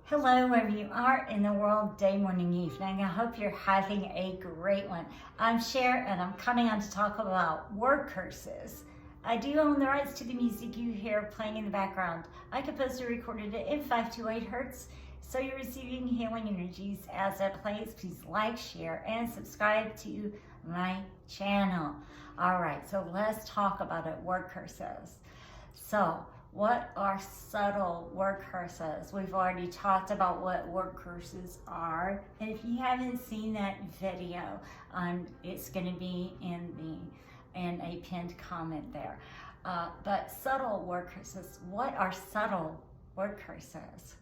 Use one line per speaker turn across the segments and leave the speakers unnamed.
Hello, wherever you are in the world, day, morning, evening. I hope you're having a great one. I'm Cher, and I'm coming on to talk about word curses. I do own the rights to the music you hear playing in the background. I composed and recorded it in 528 hertz, so you're receiving healing energies as it plays. Please like, share, and subscribe to my channel. All right, so let's talk about it, word curses. So, what are subtle word curses? We've already talked about what word curses are. And if you haven't seen that video, it's going to be in a pinned comment there. But subtle word curses. What are subtle word curses?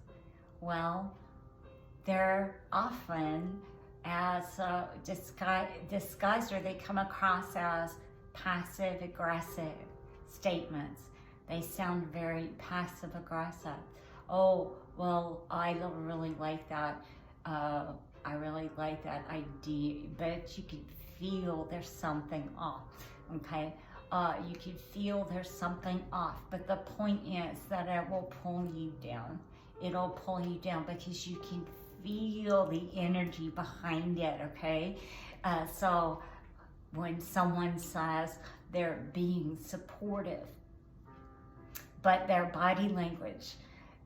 Well, they're often as disguised, or they come across as passive-aggressive statements. They sound very passive-aggressive. Oh, well, I don't really like that. I really like that idea, but you can feel there's something off, okay? You can feel there's something off, but the point is that it will pull you down. It'll pull you down because you can feel the energy behind it, okay? So when someone says they're being supportive, but their body language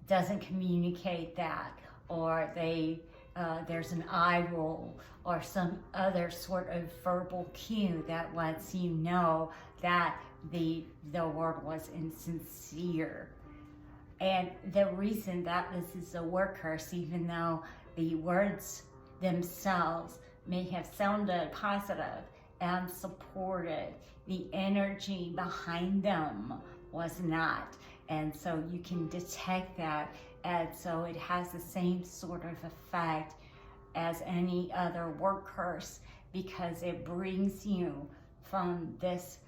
doesn't communicate that, or there's an eye roll or some other sort of verbal cue that lets you know that the word was insincere. And the reason that this is a word curse, even though the words themselves may have sounded positive and supported, the energy behind them was not. And so you can detect that, and so it has the same sort of effect as any other word curse, because it brings you from this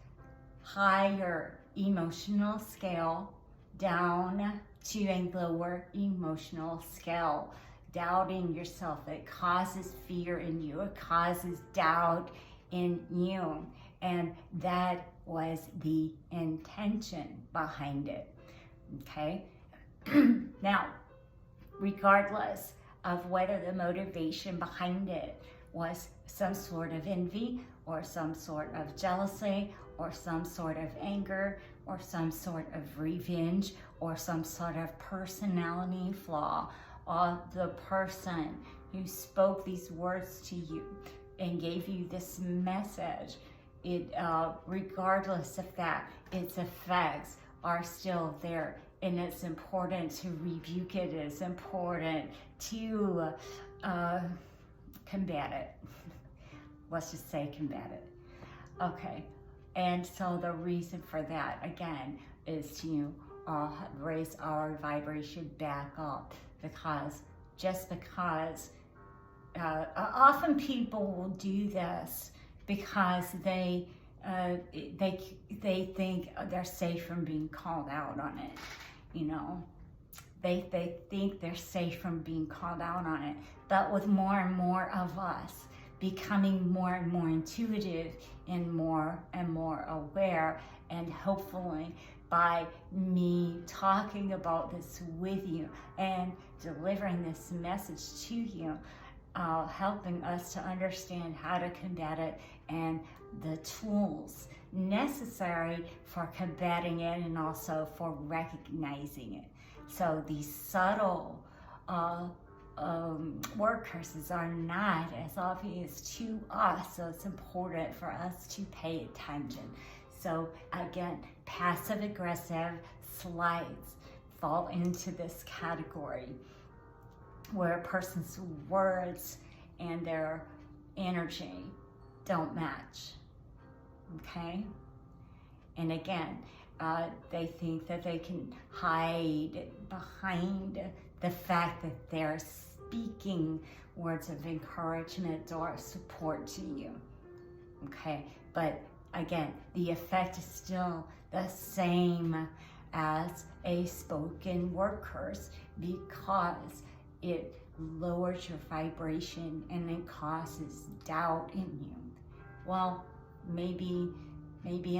higher emotional scale down to a lower emotional scale, doubting yourself. It causes fear in you, it causes doubt in you, and that was the intention behind it. Okay? Now, regardless of whether the motivation behind it was some sort of envy or some sort of jealousy or some sort of anger or some sort of revenge or some sort of personality flaw, or the person who spoke these words to you and gave you this message, regardless of that, its effects are still there, and it's important to rebuke it. It's important to combat it. Let's just say combat it. Okay, and so the reason for that, again, is to raise our vibration back up, because often people will do this because they think they're safe from being called out on it. You know, they think they're safe from being called out on it. But with more and more of us becoming more and more intuitive and more aware, and hopefully by me talking about this with you and delivering this message to you, helping us to understand how to combat it and the tools necessary for combating it and also for recognizing it. So these subtle word curses are not as obvious to us, so it's important for us to pay attention. So again, passive-aggressive slides fall into this category, where a person's words and their energy don't match, okay? And again, they think that they can hide behind the fact that they're speaking words of encouragement or support to you, okay? But again, the effect is still the same as a spoken word curse, because it lowers your vibration and it causes doubt in you. Well, maybe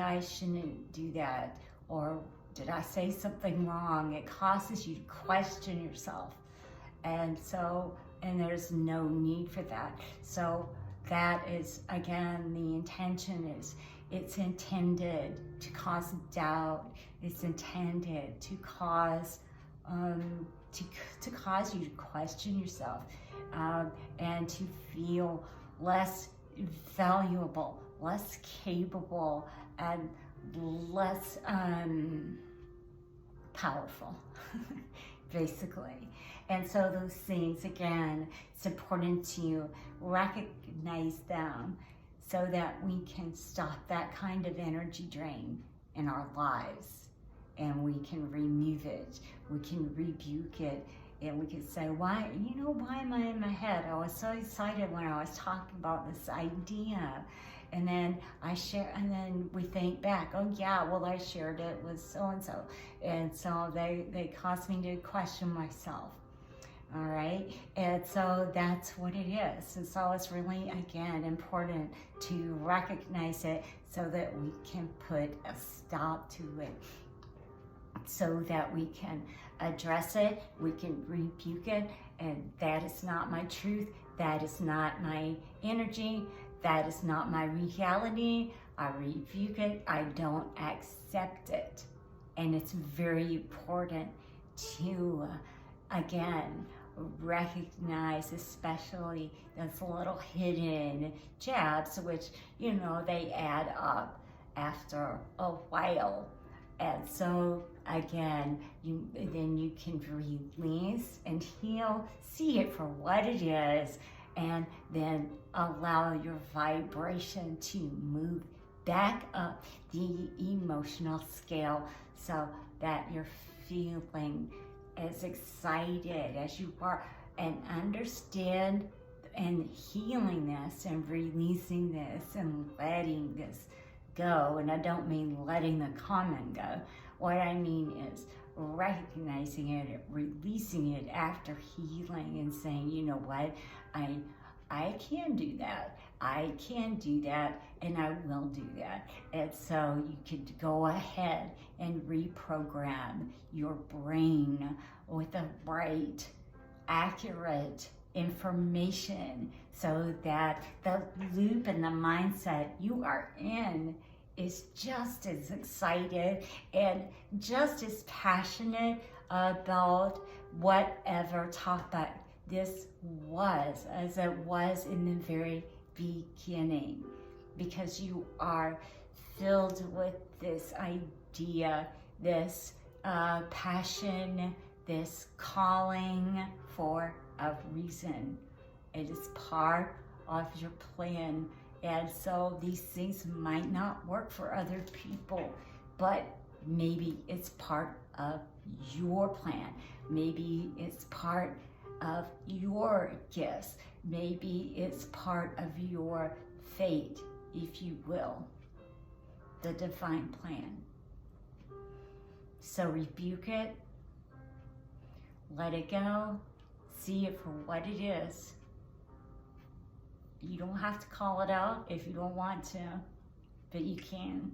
I shouldn't do that, or did I say something wrong? It causes you to question yourself. And there's no need for that. So that is, again, the intention is, it's intended to cause doubt. It's intended to cause to cause you to question yourself, and to feel less valuable, less capable, and less powerful, basically. And so those things, again, it's important to recognize them so that we can stop that kind of energy drain in our lives, and we can remove it, we can rebuke it, and we can say, why am I in my head? I was so excited when I was talking about this idea. And then I share, and then we think back, oh yeah, well, I shared it with so-and-so. And so they caused me to question myself. All right, and so that's what it is. And so it's really, again, important to recognize it so that we can put a stop to it, so that we can address it, we can rebuke it, and that is not my truth, that is not my energy, that is not my reality. I rebuke it, I don't accept it. And it's very important to, again, recognize especially those little hidden jabs, which, they add up after a while. And so again, then you can release and heal, see it for what it is, and then allow your vibration to move back up the emotional scale so that you're feeling as excited as you are, and understand and healing this and releasing this and letting this go. And I don't mean letting the comment go. What I mean is recognizing it, releasing it after healing, and saying, you know what, I can do that. I can do that, and I will do that. And so you could go ahead and reprogram your brain with the right, accurate information so that the loop and the mindset you are in is just as excited and just as passionate about whatever topic this was as it was in the very beginning, because you are filled with this idea, this passion, this calling for a reason. It is part of your plan. And so these things might not work for other people, but maybe it's part of your plan. Maybe it's part of your gifts. Maybe it's part of your fate, if you will, the divine plan. So rebuke it, let it go, see it for what it is. You don't have to call it out if you don't want to, but you can.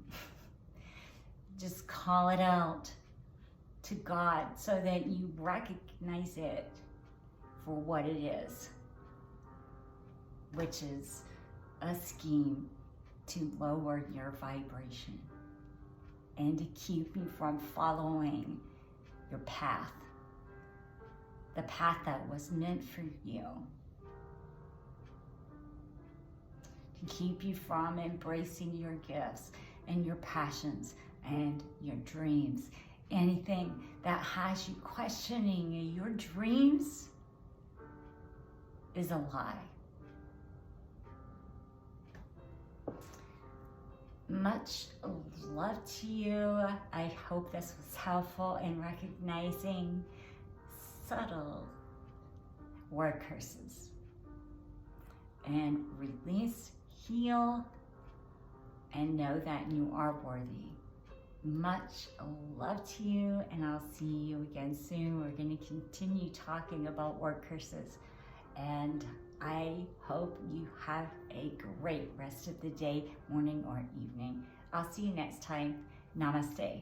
Just call it out to God so that you recognize it for what it is, which is a scheme to lower your vibration and to keep you from following your path, the path that was meant for you, to keep you from embracing your gifts and your passions and your dreams. Anything that has you questioning your dreams is a lie. Much love to you. I hope this was helpful in recognizing subtle word curses. And release, heal, and know that you are worthy. Much love to you, and I'll see you again soon. We're going to continue talking about word curses, and I hope you have a great rest of the day, morning or evening. I'll see you next time. Namaste.